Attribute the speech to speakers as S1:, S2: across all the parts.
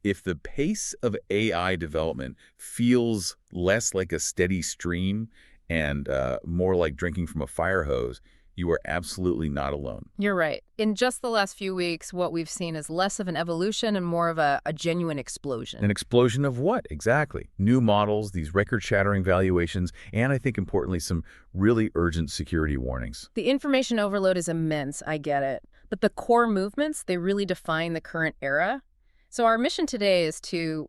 S1: If the pace of AI development feels less like a steady stream and more like drinking from a fire hose, you are absolutely not alone.
S2: You're right. In just the last few weeks, what we've seen is less of an evolution and more of a genuine explosion.
S1: An explosion of what, exactly? New models, these record-shattering valuations, and I think importantly, some really urgent security warnings.
S2: The information overload is immense, I get it. But the core movements, they really define the current era. So our mission today is to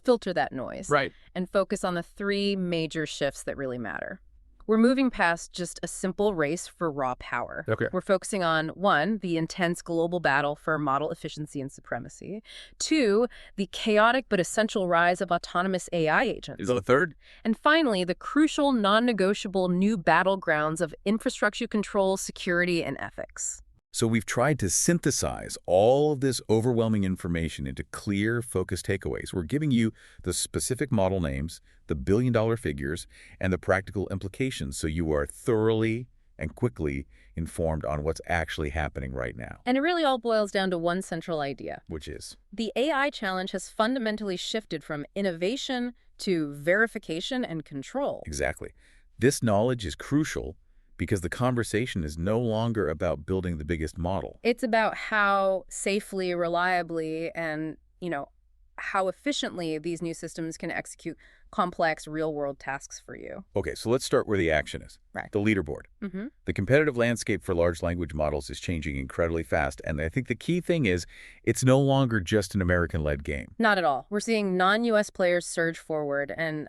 S2: filter that noise.
S1: Right.
S2: And focus on the three major shifts that really matter. We're moving past just a simple race for raw power.
S1: Okay.
S2: We're focusing on, 1, the intense global battle for model efficiency and supremacy. 2, the chaotic but essential rise of autonomous AI agents.
S1: Is there a third?
S2: And finally, the crucial, non-negotiable new battlegrounds of infrastructure control, security, and ethics.
S1: So we've tried to synthesize all of this overwhelming information into clear, focused takeaways. We're giving you the specific model names, the billion-dollar figures, and the practical implications so you are thoroughly and quickly informed on what's actually happening right now.
S2: And it really all boils down to one central idea.
S1: Which is?
S2: The AI challenge has fundamentally shifted from innovation to verification and control.
S1: Exactly. This knowledge is crucial because the conversation is no longer about building the biggest model.
S2: It's about how safely, reliably, and, how efficiently these new systems can execute complex real-world tasks for you.
S1: Okay, so let's start where the action is.
S2: Right.
S1: The leaderboard.
S2: Mm-hmm.
S1: The competitive landscape for large language models is changing incredibly fast, and I think the key thing is it's no longer just an American-led game.
S2: Not at all. We're seeing non-U.S. players surge forward, and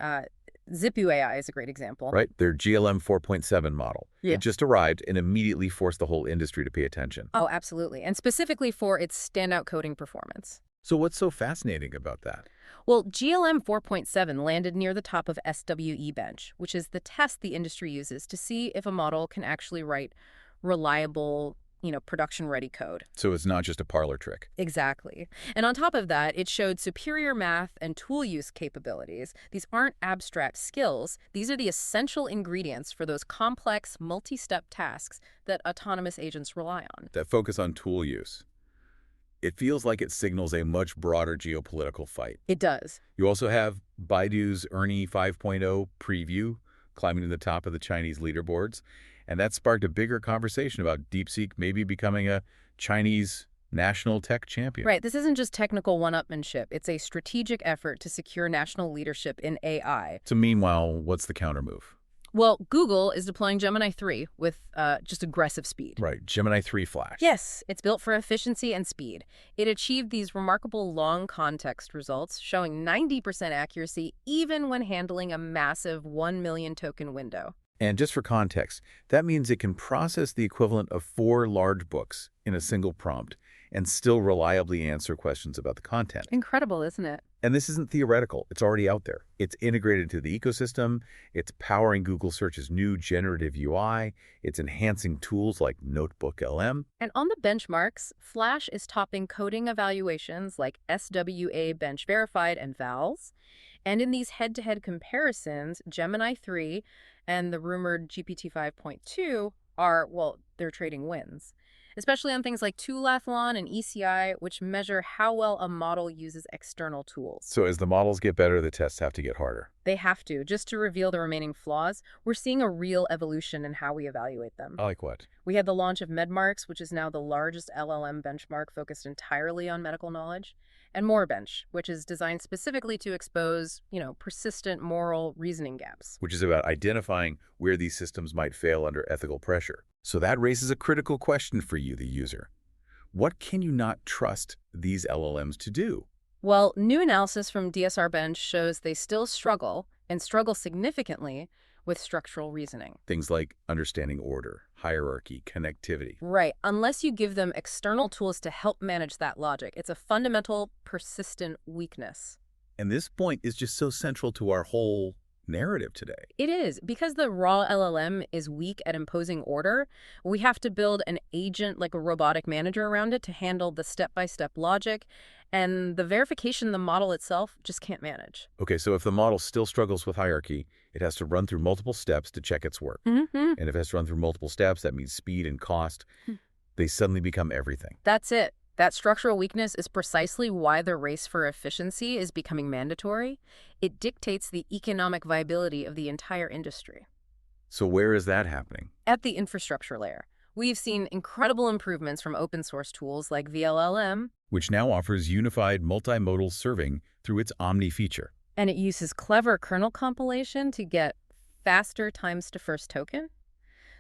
S2: Zipu AI is a great example.
S1: Right, their GLM 4.7 model.
S2: Yeah.
S1: It just arrived and immediately forced the whole industry to pay attention.
S2: Oh, absolutely. And specifically for its standout coding performance.
S1: So what's so fascinating about that?
S2: Well, GLM 4.7 landed near the top of SWE-bench, which is the test the industry uses to see if a model can actually write reliable, production-ready code.
S1: So it's not just a parlor trick.
S2: Exactly. And on top of that, it showed superior math and tool use capabilities. These aren't abstract skills. These are the essential ingredients for those complex, multi-step tasks that autonomous agents rely on.
S1: That focus on tool use. It feels like it signals a much broader geopolitical fight.
S2: It does.
S1: You also have Baidu's ERNIE 5.0 preview climbing to the top of the Chinese leaderboards. And that sparked a bigger conversation about DeepSeek maybe becoming a Chinese national tech champion.
S2: Right. This isn't just technical one-upmanship. It's a strategic effort to secure national leadership in AI.
S1: So meanwhile, what's the counter move?
S2: Well, Google is deploying Gemini 3 with just aggressive speed.
S1: Right. Gemini 3 Flash.
S2: Yes, it's built for efficiency and speed. It achieved these remarkable long context results, showing 90% accuracy even when handling a massive 1 million token window.
S1: And just for context, that means it can process the equivalent of 4 large books in a single prompt and still reliably answer questions about the content.
S2: Incredible, isn't it?
S1: And this isn't theoretical. It's already out there. It's integrated into the ecosystem. It's powering Google Search's new generative UI. It's enhancing tools like Notebook LM.
S2: And on the benchmarks, Flash is topping coding evaluations like SWE-bench verified and evals. And in these head-to-head comparisons, Gemini 3 and the rumored GPT 5.2 they're trading wins, especially on things like Tulathlon and ECI, which measure how well a model uses external tools.
S1: So as the models get better, the tests have to get harder.
S2: They have to. Just to reveal the remaining flaws, we're seeing a real evolution in how we evaluate them.
S1: Like what?
S2: We had the launch of MedMarks, which is now the largest LLM benchmark focused entirely on medical knowledge, and MoreBench, which is designed specifically to expose, persistent moral reasoning gaps.
S1: Which is about identifying where these systems might fail under ethical pressure. So that raises a critical question for you, the user. What can you not trust these LLMs to do?
S2: Well, new analysis from DSR Bench shows they still struggle, and struggle significantly, with structural reasoning.
S1: Things like understanding order, hierarchy, connectivity.
S2: Right. Unless you give them external tools to help manage that logic, it's a fundamental, persistent weakness.
S1: And this point is just so central to our whole narrative today.
S2: It is. Because the raw LLM is weak at imposing order, we have to build an agent like a robotic manager around it to handle the step-by-step logic, and the verification the model itself just can't manage.
S1: Okay, so if the model still struggles with hierarchy, it has to run through multiple steps to check its work.
S2: Mm-hmm.
S1: And if it has to run through multiple steps, that means speed and cost. They suddenly become everything.
S2: That's it. That structural weakness is precisely why the race for efficiency is becoming mandatory. It dictates the economic viability of the entire industry.
S1: So where is that happening?
S2: At the infrastructure layer, we've seen incredible improvements from open source tools like vLLM,
S1: Which now offers unified multimodal serving through its Omni feature.
S2: and it uses clever kernel compilation to get faster times to first token.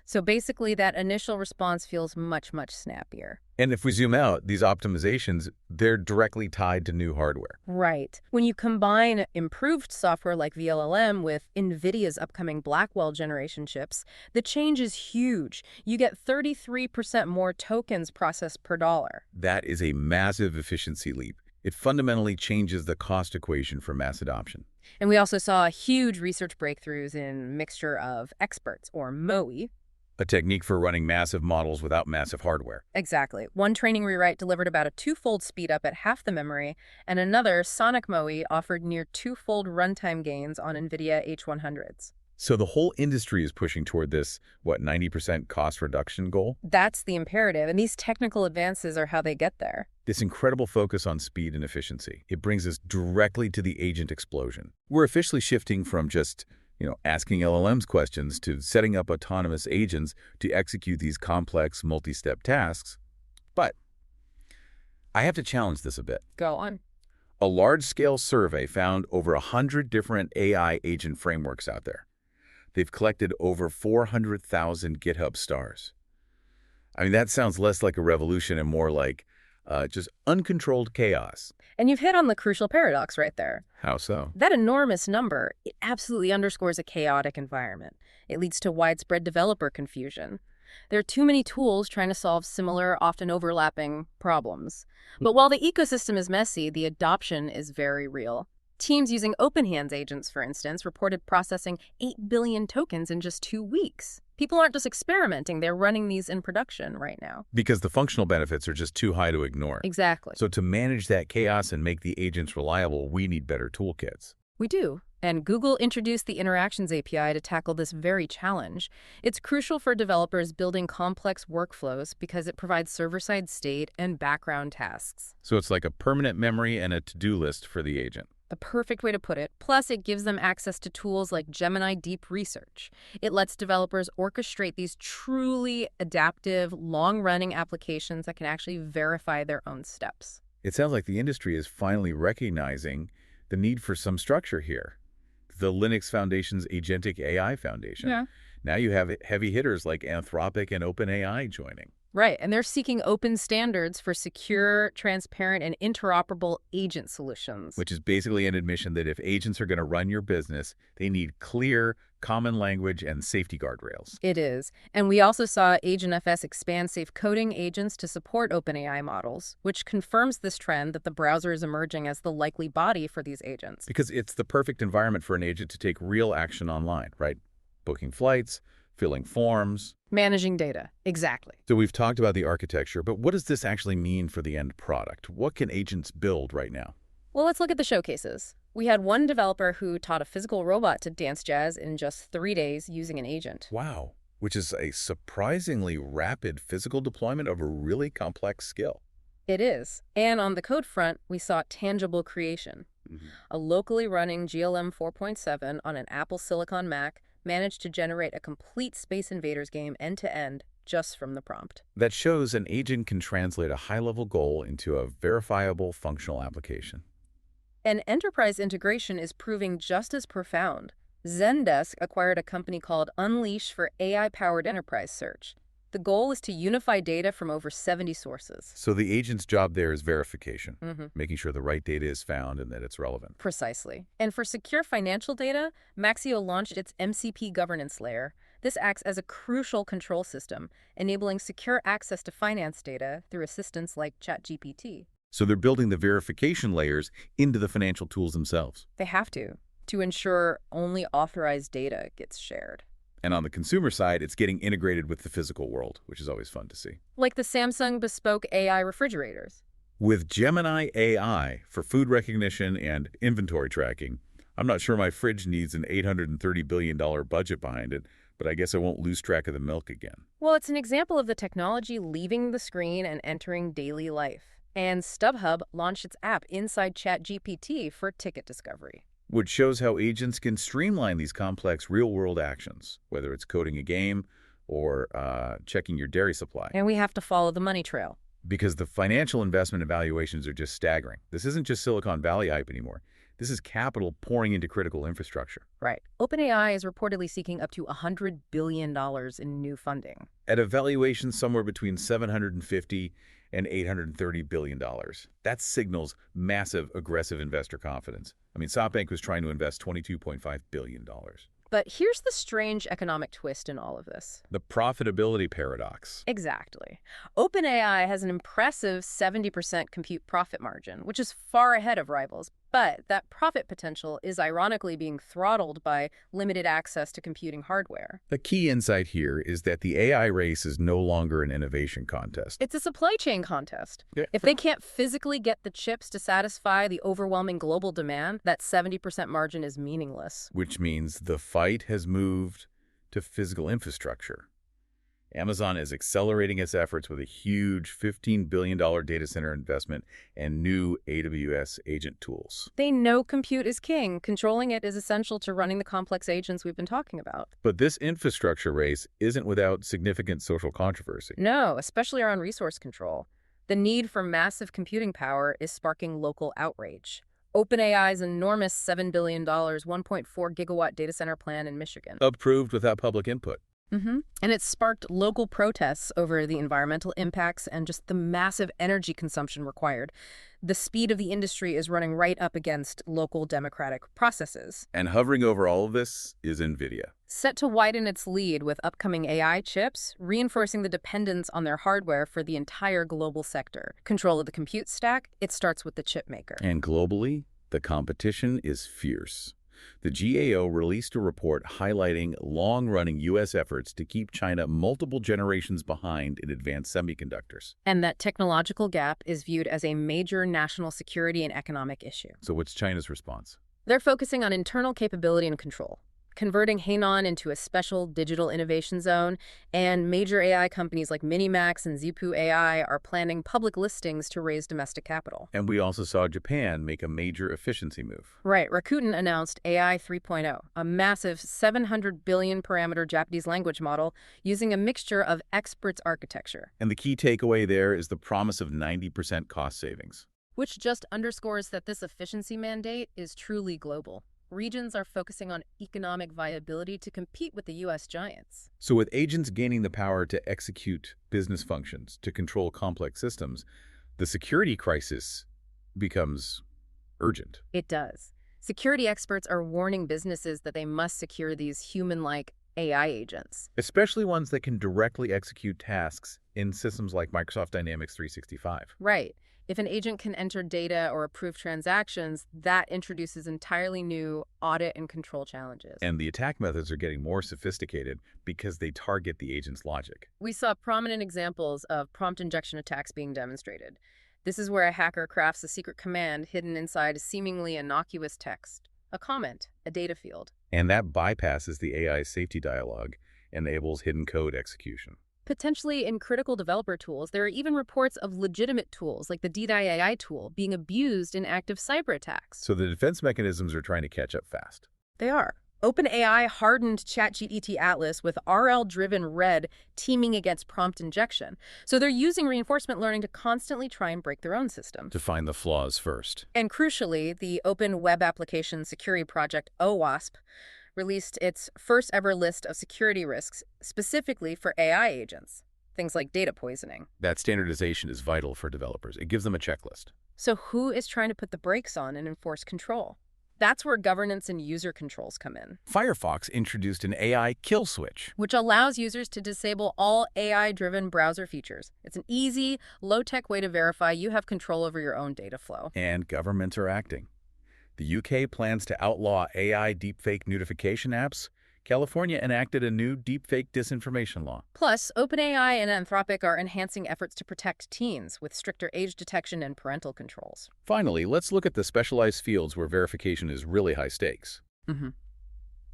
S2: So basically, that initial response feels much, much snappier.
S1: And if we zoom out, these optimizations, they're directly tied to new hardware.
S2: Right. When you combine improved software like vLLM with NVIDIA's upcoming Blackwell generation chips, the change is huge. You get 33% more tokens processed per dollar.
S1: That is a massive efficiency leap. It fundamentally changes the cost equation for mass adoption.
S2: And we also saw huge research breakthroughs in mixture of experts, or MOE.
S1: A technique for running massive models without massive hardware.
S2: Exactly. One training rewrite delivered about a twofold speed up at half the memory, and another, Sonic MOE, offered near twofold runtime gains on NVIDIA H100s.
S1: So the whole industry is pushing toward this, 90% cost reduction goal?
S2: That's the imperative, and these technical advances are how they get there.
S1: This incredible focus on speed and efficiency, it brings us directly to the agent explosion. We're officially shifting from just asking LLMs questions to setting up autonomous agents to execute these complex multi-step tasks. But I have to challenge this a bit.
S2: Go on.
S1: A large-scale survey found over 100 different AI agent frameworks out there. They've collected over 400,000 GitHub stars. I mean, that sounds less like a revolution and more like just uncontrolled chaos.
S2: And you've hit on the crucial paradox right there.
S1: How so?
S2: That enormous number, it absolutely underscores a chaotic environment. It leads to widespread developer confusion. There are too many tools trying to solve similar, often overlapping problems. But while the ecosystem is messy, the adoption is very real. Teams using OpenHands agents, for instance, reported processing 8 billion tokens in just 2 weeks. People aren't just experimenting, they're running these in production right now.
S1: Because the functional benefits are just too high to ignore.
S2: Exactly.
S1: So to manage that chaos and make the agents reliable, we need better toolkits.
S2: We do. And Google introduced the Interactions API to tackle this very challenge. It's crucial for developers building complex workflows because it provides server-side state and background tasks.
S1: So it's like a permanent memory and a to-do list for the agent.
S2: The perfect way to put it. Plus, it gives them access to tools like Gemini Deep Research. It lets developers orchestrate these truly adaptive, long-running applications that can actually verify their own steps.
S1: It sounds like the industry is finally recognizing the need for some structure here. The Linux Foundation's Agentic AI Foundation.
S2: Yeah.
S1: Now you have heavy hitters like Anthropic and OpenAI joining.
S2: Right, and they're seeking open standards for secure, transparent, and interoperable agent solutions.
S1: Which is basically an admission that if agents are going to run your business, they need clear, common language and safety guardrails.
S2: It is. And we also saw AgentFS expand safe coding agents to support OpenAI models, which confirms this trend that the browser is emerging as the likely body for these agents.
S1: Because it's the perfect environment for an agent to take real action online, right? Booking flights, filling forms.
S2: Managing data. Exactly.
S1: So we've talked about the architecture, but what does this actually mean for the end product? What can agents build right now?
S2: Well, let's look at the showcases. We had one developer who taught a physical robot to dance jazz in just 3 days using an agent.
S1: Wow, which is a surprisingly rapid physical deployment of a really complex skill.
S2: It is. And on the code front, we saw tangible creation. A locally running GLM 4.7 on an Apple Silicon Mac managed to generate a complete Space Invaders game end-to-end just from the prompt.
S1: That shows an agent can translate a high-level goal into a verifiable functional application.
S2: And enterprise integration is proving just as profound. Zendesk acquired a company called Unleash for AI-powered enterprise search. The goal is to unify data from over 70 sources.
S1: So the agent's job there is verification, making sure the right data is found and that it's relevant.
S2: Precisely. And for secure financial data, Maxio launched its MCP governance layer. This acts as a crucial control system, enabling secure access to finance data through assistants like ChatGPT.
S1: So they're building the verification layers into the financial tools themselves.
S2: They have to ensure only authorized data gets shared.
S1: And on the consumer side, it's getting integrated with the physical world, which is always fun to see.
S2: Like the Samsung bespoke AI refrigerators.
S1: With Gemini AI for food recognition and inventory tracking, I'm not sure my fridge needs an $830 billion budget behind it, but I guess I won't lose track of the milk again.
S2: Well, it's an example of the technology leaving the screen and entering daily life. And StubHub launched its app inside ChatGPT for ticket discovery.
S1: Which shows how agents can streamline these complex real-world actions, whether it's coding a game or checking your dairy supply.
S2: And we have to follow the money trail.
S1: Because the financial investment evaluations are just staggering. This isn't just Silicon Valley hype anymore. This is capital pouring into critical infrastructure.
S2: Right. OpenAI is reportedly seeking up to $100 billion in new funding.
S1: At a valuation somewhere between $750 and $830 billion. That signals massive, aggressive investor confidence. I mean, SoftBank was trying to invest $22.5 billion.
S2: But here's the strange economic twist in all of this.
S1: The profitability paradox.
S2: Exactly. OpenAI has an impressive 70% compute profit margin, which is far ahead of rivals. But that profit potential is ironically being throttled by limited access to computing hardware.
S1: The key insight here is that the AI race is no longer an innovation contest.
S2: It's a supply chain contest.
S1: Yeah.
S2: If they can't physically get the chips to satisfy the overwhelming global demand, that 70% margin is meaningless.
S1: Which means the fight has moved to physical infrastructure. Amazon is accelerating its efforts with a huge $15 billion data center investment and new AWS agent tools.
S2: They know compute is king. Controlling it is essential to running the complex agents we've been talking about.
S1: But this infrastructure race isn't without significant social controversy.
S2: No, especially around resource control. The need for massive computing power is sparking local outrage. OpenAI's enormous $7 billion, 1.4 gigawatt data center plan in Michigan.
S1: Approved without public input.
S2: And it sparked local protests over the environmental impacts and just the massive energy consumption required. The speed of the industry is running right up against local democratic processes.
S1: And hovering over all of this is NVIDIA.
S2: Set to widen its lead with upcoming AI chips, reinforcing the dependence on their hardware for the entire global sector. Control of the compute stack, it starts with the chip maker.
S1: And globally, the competition is fierce. The GAO released a report highlighting long-running U.S. efforts to keep China multiple generations behind in advanced semiconductors.
S2: And that technological gap is viewed as a major national security and economic issue.
S1: So what's China's response?
S2: They're focusing on internal capability and control, converting Hainan into a special digital innovation zone, and major AI companies like MiniMax and Zhipu AI are planning public listings to raise domestic capital.
S1: And we also saw Japan make a major efficiency move.
S2: Right. Rakuten announced AI 3.0, a massive 700 billion parameter Japanese language model using a mixture of experts architecture.
S1: And the key takeaway there is the promise of 90% cost savings.
S2: Which just underscores that this efficiency mandate is truly global. Regions are focusing on economic viability to compete with the U.S. giants.
S1: So with agents gaining the power to execute business functions, to control complex systems, the security crisis becomes urgent.
S2: It does. Security experts are warning businesses that they must secure these human-like AI agents.
S1: Especially ones that can directly execute tasks in systems like Microsoft Dynamics 365.
S2: Right. If an agent can enter data or approve transactions, that introduces entirely new audit and control challenges.
S1: And the attack methods are getting more sophisticated because they target the agent's logic.
S2: We saw prominent examples of prompt injection attacks being demonstrated. This is where a hacker crafts a secret command hidden inside seemingly innocuous text, a comment, a data field.
S1: And that bypasses the AI safety dialogue, enables hidden code execution.
S2: Potentially in critical developer tools, there are even reports of legitimate tools like the DDI tool being abused in active cyber attacks.
S1: So the defense mechanisms are trying to catch up fast.
S2: They are. OpenAI hardened ChatGPT Atlas with RL-driven red teaming against prompt injection. So they're using reinforcement learning to constantly try and break their own system.
S1: To find the flaws first.
S2: And crucially, the Open Web Application Security Project, OWASP, released its first ever list of security risks specifically for AI agents, things like data poisoning.
S1: That standardization is vital for developers. It gives them a checklist.
S2: So who is trying to put the brakes on and enforce control? That's where governance and user controls come in.
S1: Firefox introduced an AI kill switch,
S2: which allows users to disable all AI-driven browser features. It's an easy, low-tech way to verify you have control over your own data flow.
S1: And governments are acting. The UK plans to outlaw AI deepfake notification apps. California enacted a new deepfake disinformation law.
S2: Plus, OpenAI and Anthropic are enhancing efforts to protect teens with stricter age detection and parental controls.
S1: Finally, let's look at the specialized fields where verification is really high stakes.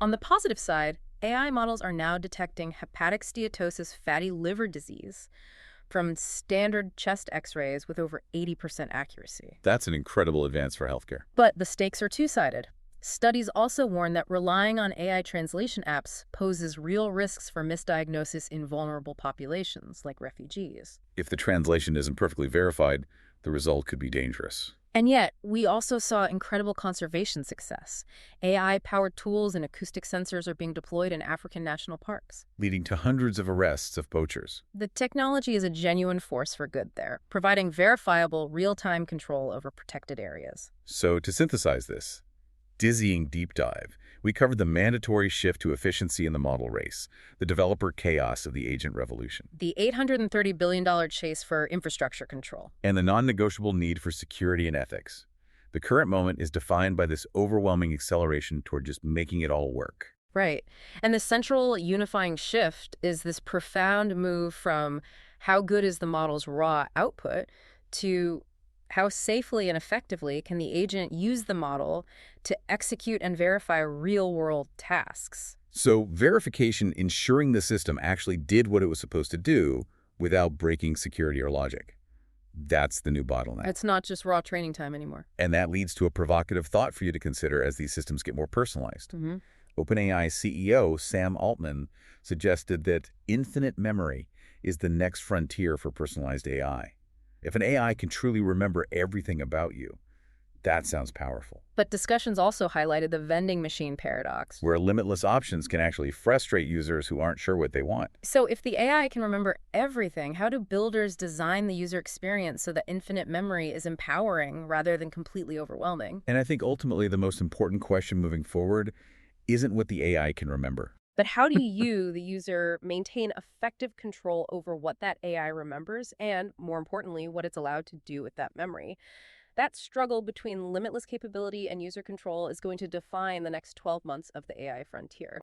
S2: On the positive side, AI models are now detecting hepatic steatosis fatty liver disease, from standard chest x-rays with over 80% accuracy.
S1: That's an incredible advance for healthcare.
S2: But the stakes are two-sided. Studies also warn that relying on AI translation apps poses real risks for misdiagnosis in vulnerable populations, like refugees.
S1: If the translation isn't perfectly verified, the result could be dangerous.
S2: And yet, we also saw incredible conservation success. AI-powered tools and acoustic sensors are being deployed in African national parks,
S1: Leading to hundreds of arrests of poachers.
S2: The technology is a genuine force for good there, providing verifiable, real-time control over protected areas.
S1: So to synthesize this dizzying deep dive, we covered the mandatory shift to efficiency in the model race, the developer chaos of the agent revolution,
S2: The $830 billion chase for infrastructure control.
S1: and the non-negotiable need for security and ethics. The current moment is defined by this overwhelming acceleration toward just making it all work.
S2: Right. And the central unifying shift is this profound move from how good is the model's raw output to how safely and effectively can the agent use the model to execute and verify real-world tasks.
S1: So verification ensuring the system actually did what it was supposed to do without breaking security or logic. That's the new bottleneck.
S2: It's not just raw training time anymore.
S1: And that leads to a provocative thought for you to consider as these systems get more personalized. OpenAI CEO Sam Altman suggested that infinite memory is the next frontier for personalized AI. If an AI can truly remember everything about you, that sounds powerful.
S2: But discussions also highlighted the vending machine paradox.
S1: Where limitless options can actually frustrate users who aren't sure what they want.
S2: So if the AI can remember everything, how do builders design the user experience so that infinite memory is empowering rather than completely overwhelming?
S1: And I think ultimately the most important question moving forward isn't what the AI can remember.
S2: But how do you, the user, maintain effective control over what that AI remembers and, more importantly, what it's allowed to do with that memory? That struggle between limitless capability and user control is going to define the next 12 months of the AI frontier.